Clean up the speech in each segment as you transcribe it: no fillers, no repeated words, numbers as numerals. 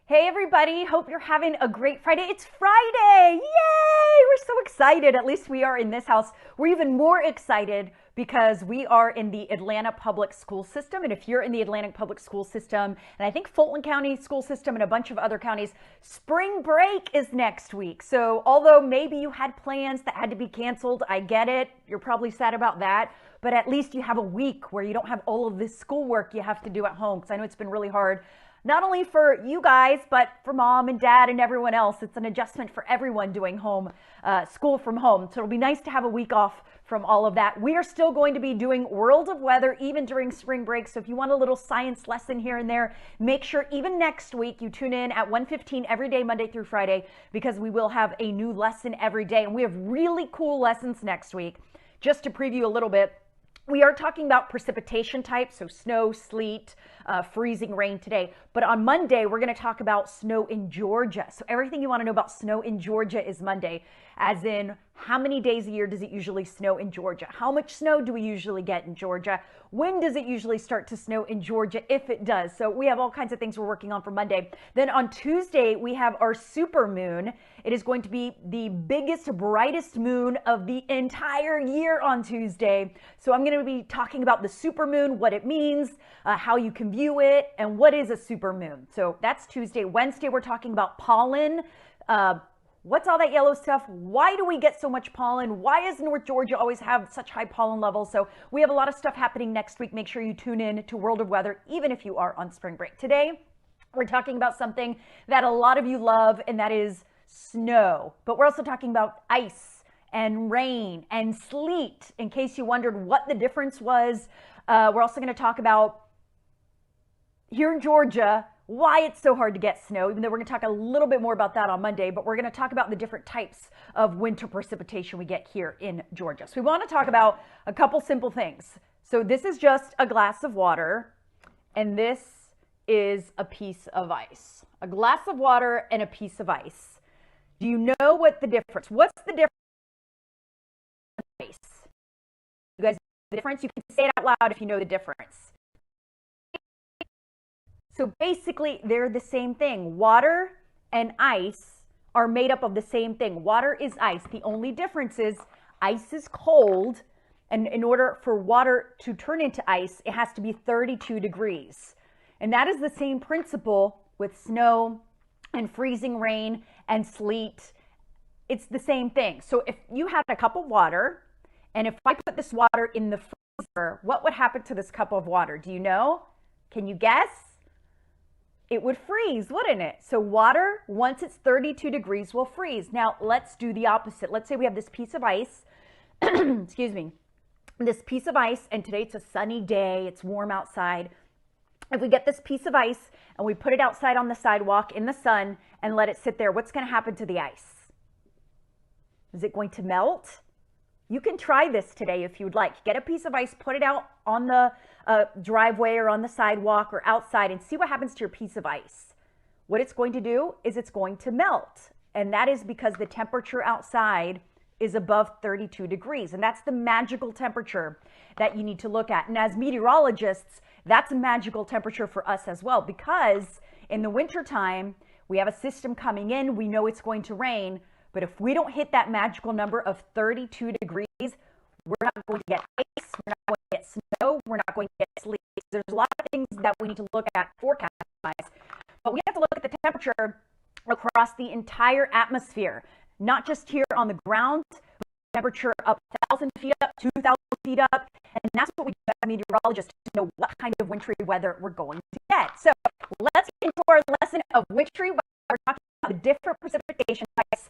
Hey everybody, hope you're having a great Friday. It's Friday! Yay! We're so excited. At least we are in this house. We're even more excited because we are in the Atlanta public school system. And if you're in the Atlanta public school system, and I think Fulton County school system and a bunch of other counties, spring break is next week. So although maybe you had plans that had to be canceled, I get it. You're probably sad about that. But at least you have a week where you don't have all of this schoolwork you have to do at home. Because I know it's been really hard, not only for you guys, but for mom and dad and everyone else. It's an adjustment for everyone doing school from home. So it'll be nice to have a week off from all of that. We are still going to be doing World of Weather even during spring break. So if you want a little science lesson here and there, make sure even next week you tune in at 1:15 every day, Monday through Friday, because we will have a new lesson every day. And we have really cool lessons next week. Just to preview a little bit, we are talking about precipitation types, so snow, sleet, freezing rain today. But on Monday, we're going to talk about snow in Georgia. So everything you want to know about snow in Georgia is Monday, as in how many days a year does it usually snow in Georgia? How much snow do we usually get in Georgia? When does it usually start to snow in Georgia, if it does? So we have all kinds of things we're working on for Monday. Then on Tuesday, we have our super moon. It is going to be the biggest, brightest moon of the entire year on Tuesday. So I'm going to be talking about the super moon, what it means, how you can view it, and what is a super moon. So that's Tuesday. Wednesday, we're talking about pollen. What's all that yellow stuff? Why do we get so much pollen? Why does North Georgia always have such high pollen levels? So we have a lot of stuff happening next week. Make sure you tune in to World of Weather, even if you are on spring break. Today, we're talking about something that a lot of you love, and that is snow. But we're also talking about ice and rain and sleet, in case you wondered what the difference was. We're also going to talk about, here in Georgia, why it's so hard to get snow, even though we're going to talk a little bit more about that on Monday. But we're going to talk about the different types of winter precipitation we get here in Georgia. So we want to talk about a couple simple things. So this is just a glass of water, and this is a piece of ice. A glass of water and a piece of ice. Do you know what the difference? What's the difference? You guys know the difference? You can say it out loud if you know the difference. So basically, they're the same thing. Water and ice are made up of the same thing. Water is ice. The only difference is ice is cold, and in order for water to turn into ice, it has to be 32 degrees. And that is the same principle with snow and freezing rain and sleet. It's the same thing. So if you had a cup of water, and if I put this water in the freezer, what would happen to this cup of water? Do you know? Can you guess? It would freeze, wouldn't it? So water, once it's 32 degrees, will freeze. Now, let's do the opposite. Let's say we have this piece of ice, excuse me, this piece of ice, and today it's a sunny day, it's warm outside. If we get this piece of ice and we put it outside on the sidewalk in the sun and let it sit there, what's going to happen to the ice? Is it going to melt? You can try this today if you'd like. Get a piece of ice, put it out on the driveway or on the sidewalk or outside, and see what happens to your piece of ice. What it's going to do is it's going to melt. And that is because the temperature outside is above 32 degrees. And that's the magical temperature that you need to look at. And as meteorologists, that's a magical temperature for us as well, because in the wintertime, we have a system coming in. We know it's going to rain. But if we don't hit that magical number of 32 degrees, we're not going to get ice, we're not going to get snow, we're not going to get sleet. There's a lot of things that we need to look at forecast-wise. But we have to look at the temperature across the entire atmosphere, not just here on the ground, but temperature up 1,000 feet up, 2,000 feet up. And that's what we do as meteorologists to know what kind of wintry weather we're going to get. So let's get into our lesson of wintry weather. We're talking about the different precipitation types,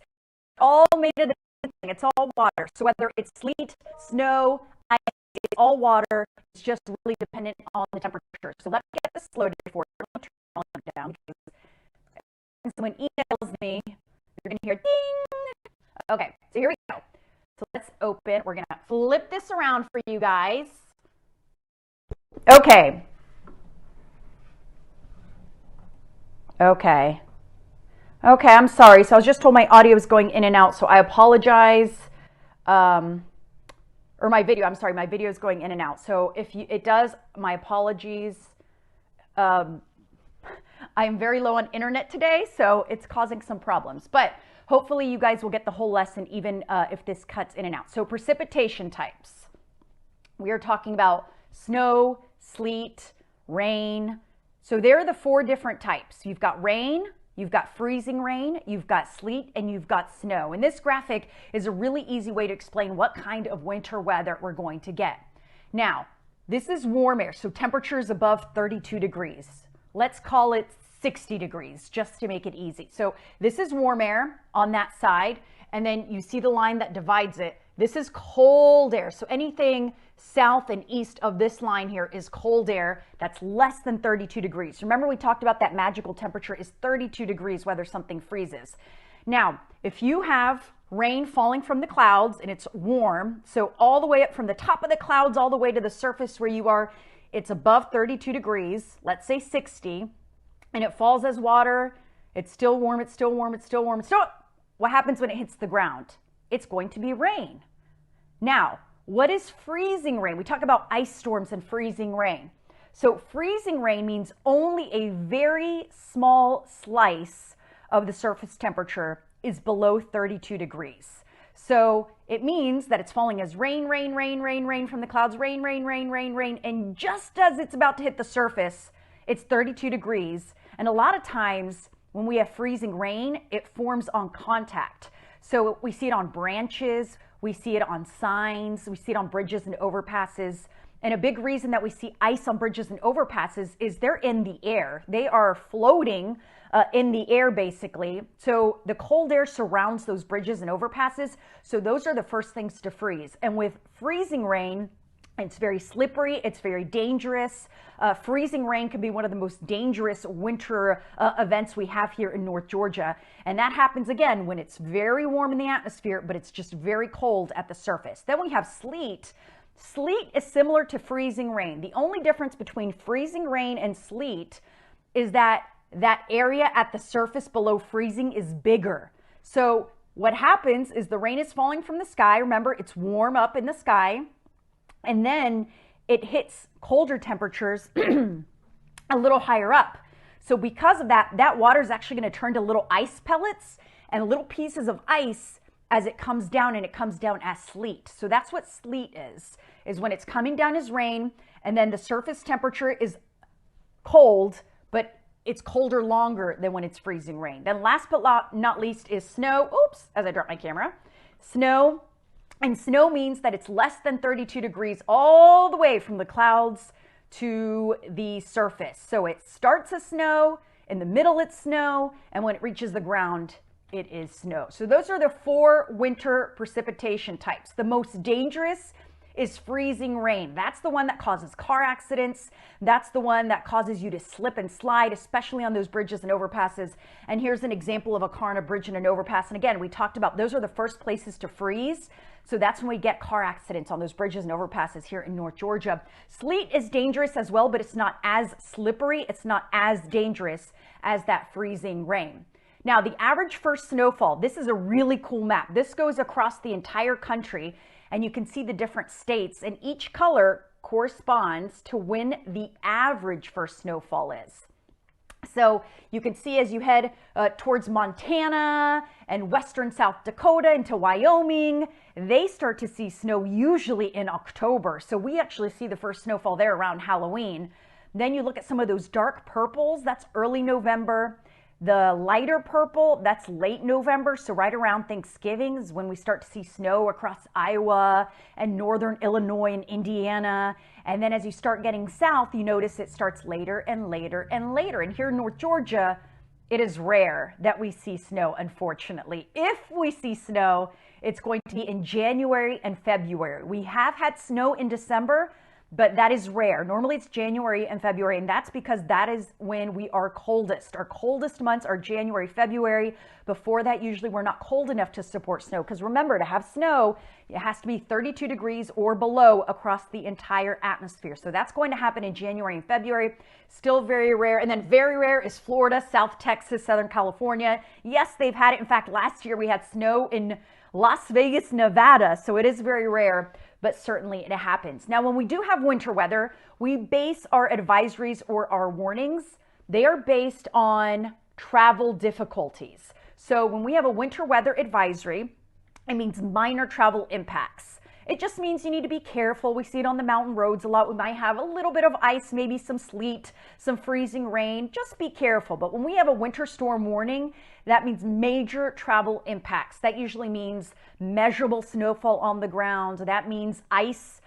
all made of the same thing. It's all water. So whether it's sleet, snow, ice, it's all water. It's just really dependent on the temperature. So let me get this loaded for you. Let me turn it down. When someone emails me, you're going to hear ding. Okay, so here we go. So let's open. We're going to flip this around for you guys. Okay. Okay, I'm sorry. So I was just told my audio is going in and out, so I apologize. Or my video, I'm sorry, my video is going in and out. So if it does, my apologies. I am very low on internet today, so it's causing some problems. But hopefully you guys will get the whole lesson even if this cuts in and out. So precipitation types. We are talking about snow, sleet, rain. So there are the 4 different types. You've got rain, you've got freezing rain, you've got sleet, and you've got snow. And this graphic is a really easy way to explain what kind of winter weather we're going to get. Now, this is warm air, so temperatures above 32 degrees. Let's call it 60 degrees just to make it easy. So this is warm air on that side, and then you see the line that divides it. This is cold air. So anything south and east of this line here is cold air that's less than 32 degrees. Remember, we talked about that magical temperature is 32 degrees whether something freezes. Now, if you have rain falling from the clouds and it's warm, so all the way up from the top of the clouds all the way to the surface where you are, it's above 32 degrees, let's say 60, and it falls as water, it's still warm, it's still warm, it's still warm, it's still... What happens when it hits the ground? It's going to be rain. Now, what is freezing rain? We talk about ice storms and freezing rain. So freezing rain means only a very small slice of the surface temperature is below 32 degrees. So it means that it's falling as rain, rain, rain, rain, rain from the clouds, rain, rain, rain, rain, rain, and just as it's about to hit the surface, it's 32 degrees. And a lot of times when we have freezing rain, it forms on contact. So we see it on branches, we see it on signs, we see it on bridges and overpasses. And a big reason that we see ice on bridges and overpasses is they're in the air. They are floating in the air, basically. So the cold air surrounds those bridges and overpasses. So those are the first things to freeze. And with freezing rain, it's very slippery, it's very dangerous. Freezing rain can be one of the most dangerous winter events we have here in North Georgia. And that happens again when it's very warm in the atmosphere, but it's just very cold at the surface. Then we have sleet. Sleet is similar to freezing rain. The only difference between freezing rain and sleet is that that area at the surface below freezing is bigger. So what happens is the rain is falling from the sky. Remember, it's warm up in the sky. And then it hits colder temperatures a little higher up. So because of that, that water is actually going to turn to little ice pellets and little pieces of ice as it comes down, and it comes down as sleet. So that's what sleet is when it's coming down as rain, and then the surface temperature is cold, but it's colder longer than when it's freezing rain. Then last but not least is snow. Oops, as I drop my camera. Snow. And snow means that it's less than 32 degrees all the way from the clouds to the surface. So it starts as snow, in the middle it's snow, and when it reaches the ground, it is snow. So those are the 4 winter precipitation types. The most dangerous is freezing rain. That's the one that causes car accidents. That's the one that causes you to slip and slide, especially on those bridges and overpasses. And here's an example of a car on a bridge and an overpass. And again, we talked about those are the first places to freeze. So that's when we get car accidents on those bridges and overpasses here in North Georgia. Sleet is dangerous as well, but it's not as slippery. It's not as dangerous as that freezing rain. Now, the average first snowfall, this is a really cool map. This goes across the entire country, and you can see the different states, and each color corresponds to when the average first snowfall is. So you can see as you head towards Montana and western South Dakota into Wyoming, they start to see snow usually in October. So we actually see the first snowfall there around Halloween. Then you look at some of those dark purples, that's early November. The lighter purple, that's late November, so right around Thanksgiving is when we start to see snow across Iowa and northern Illinois and Indiana. And then as you start getting south, you notice it starts later and later and later. And here in North Georgia, it is rare that we see snow, unfortunately. If we see snow, it's going to be in January and February. We have had snow in December, but that is rare. Normally it's January and February, and that's because that is when we are coldest. Our coldest months are January, February. Before that, usually we're not cold enough to support snow, because remember, to have snow, it has to be 32 degrees or below across the entire atmosphere. So that's going to happen in January and February. Still very rare. And then very rare is Florida, South Texas, Southern California. Yes, they've had it. In fact, last year we had snow in Las Vegas, Nevada. So it is very rare, but certainly it happens. Now, when we do have winter weather, we base our advisories or our warnings They are based on travel difficulties. So when we have a winter weather advisory, it means minor travel impacts. It just means you need to be careful. We see it on the mountain roads a lot. We might have a little bit of ice, maybe some sleet, some freezing rain. Just be careful. But when we have a winter storm warning, that means major travel impacts. That usually means measurable snowfall on the ground. That means ice,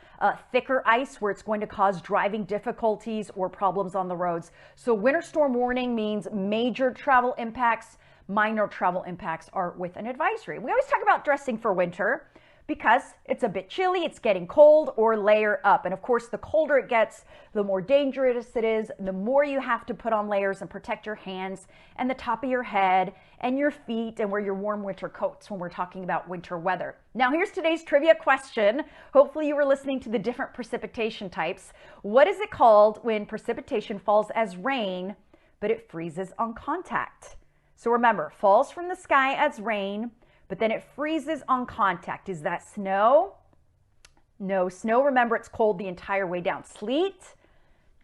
thicker ice where it's going to cause driving difficulties or problems on the roads. So winter storm warning means major travel impacts. Minor travel impacts are with an advisory. We always talk about dressing for winter because it's a bit chilly, it's getting cold, or layer up. And of course, the colder it gets, the more dangerous it is, the more you have to put on layers and protect your hands and the top of your head and your feet and wear your warm winter coats when we're talking about winter weather. Now, here's today's trivia question. Hopefully you were listening to the different precipitation types. What is it called when precipitation falls as rain, but it freezes on contact? So remember, falls from the sky as rain, but then it freezes on contact. Is that snow? No, snow, remember, it's cold the entire way down. Sleet?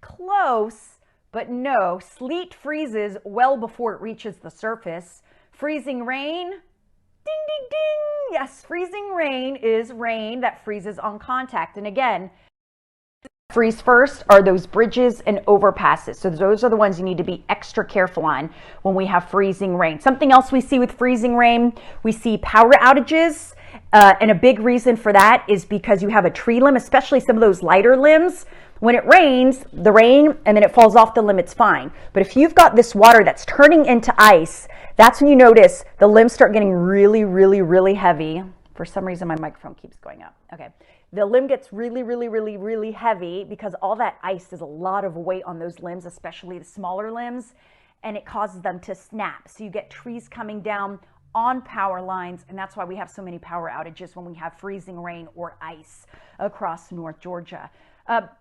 Close, but no. Sleet freezes well before it reaches the surface. Freezing rain? Ding, ding, ding. Yes, freezing rain is rain that freezes on contact. And again, freeze first are those bridges and overpasses. So those are the ones you need to be extra careful on when we have freezing rain. Something else we see with freezing rain, we see power outages. And a big reason for that is because you have a tree limb, especially some of those lighter limbs. When it rains, the rain, and then it falls off the limb, it's fine. But if you've got this water that's turning into ice, that's when you notice the limbs start getting really, really, really heavy. For some reason, my microphone keeps going up. Okay. The limb gets really, really, really, really heavy because all that ice is a lot of weight on those limbs, especially the smaller limbs, and it causes them to snap. So you get trees coming down on power lines, and that's why we have so many power outages when we have freezing rain or ice across North Georgia.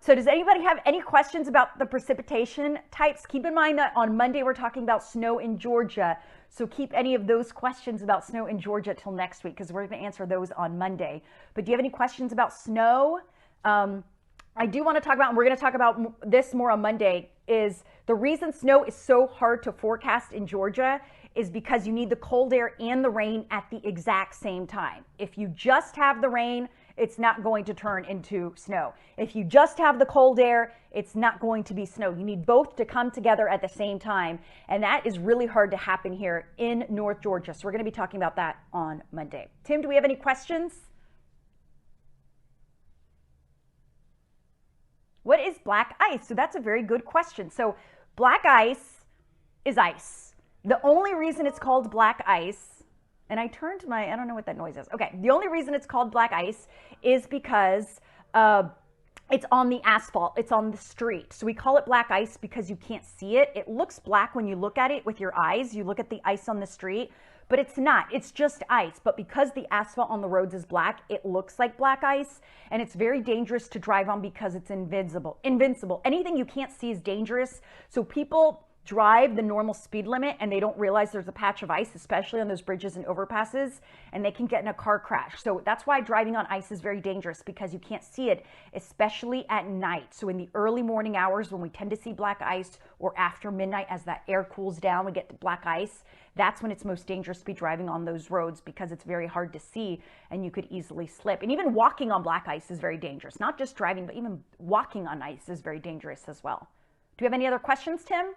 So does anybody have any questions about the precipitation types? Keep in mind that on Monday we're talking about snow in Georgia. So keep any of those questions about snow in Georgia till next week because we're going to answer those on Monday. But do you have any questions about snow? I do want to talk about, and we're going to talk about this more on Monday, is the reason snow is so hard to forecast in Georgia is because you need the cold air and the rain at the exact same time. If you just have the rain, it's not going to turn into snow. If you just have the cold air, it's not going to be snow. You need both to come together at the same time. And that is really hard to happen here in North Georgia. So we're going to be talking about that on Monday. Tim, do we have any questions? What is black ice? So that's a very good question. So black ice is ice. The only reason it's called black ice, and I turned my, I don't know what that noise is. Okay, the only reason it's called black ice is because it's on the asphalt, it's on the street. So we call it black ice because you can't see it. It looks black when you look at it with your eyes. You look at the ice on the street, but it's not. It's just ice. But because the asphalt on the roads is black, it looks like black ice, and it's very dangerous to drive on because it's invincible. Anything you can't see is dangerous. So people drive the normal speed limit and they don't realize there's a patch of ice, especially on those bridges and overpasses, and they can get in a car crash. So that's why driving on ice is very dangerous because you can't see it, especially at night. So in the early morning hours when we tend to see black ice, or after midnight as that air cools down, we get the black ice. That's when it's most dangerous to be driving on those roads because it's very hard to see and you could easily slip. And even walking on black ice is very dangerous. Not just driving, but even walking on ice is very dangerous as well. Do you have any other questions, Tim?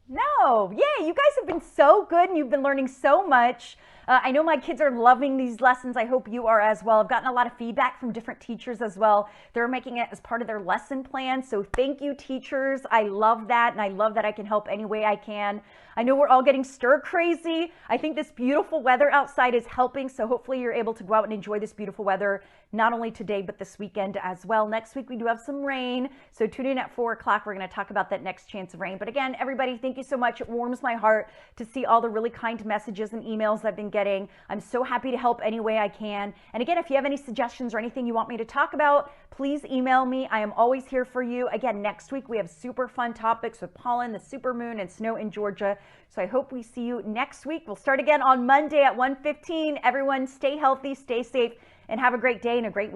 No, yay, you guys have been so good and you've been learning so much. I know my kids are loving these lessons. I hope you are as well. I've gotten a lot of feedback from different teachers as well. They're making it as part of their lesson plan. So thank you, teachers. I love that, and I love that I can help any way I can. I know we're all getting stir crazy. I think this beautiful weather outside is helping. So hopefully you're able to go out and enjoy this beautiful weather, not only today, but this weekend as well. Next week, we do have some rain. So tune in at 4 o'clock. We're going to talk about that next chance of rain. But again, everybody, thank you so much. It warms my heart to see all the really kind messages and emails I've been getting. I'm so happy to help any way I can. And again, if you have any suggestions or anything you want me to talk about, please email me. I am always here for you. Again, next week we have super fun topics with pollen, the supermoon, and snow in Georgia. So I hope we see you next week. We'll start again on Monday at 1:15. Everyone stay healthy, stay safe, and have a great day and a great week.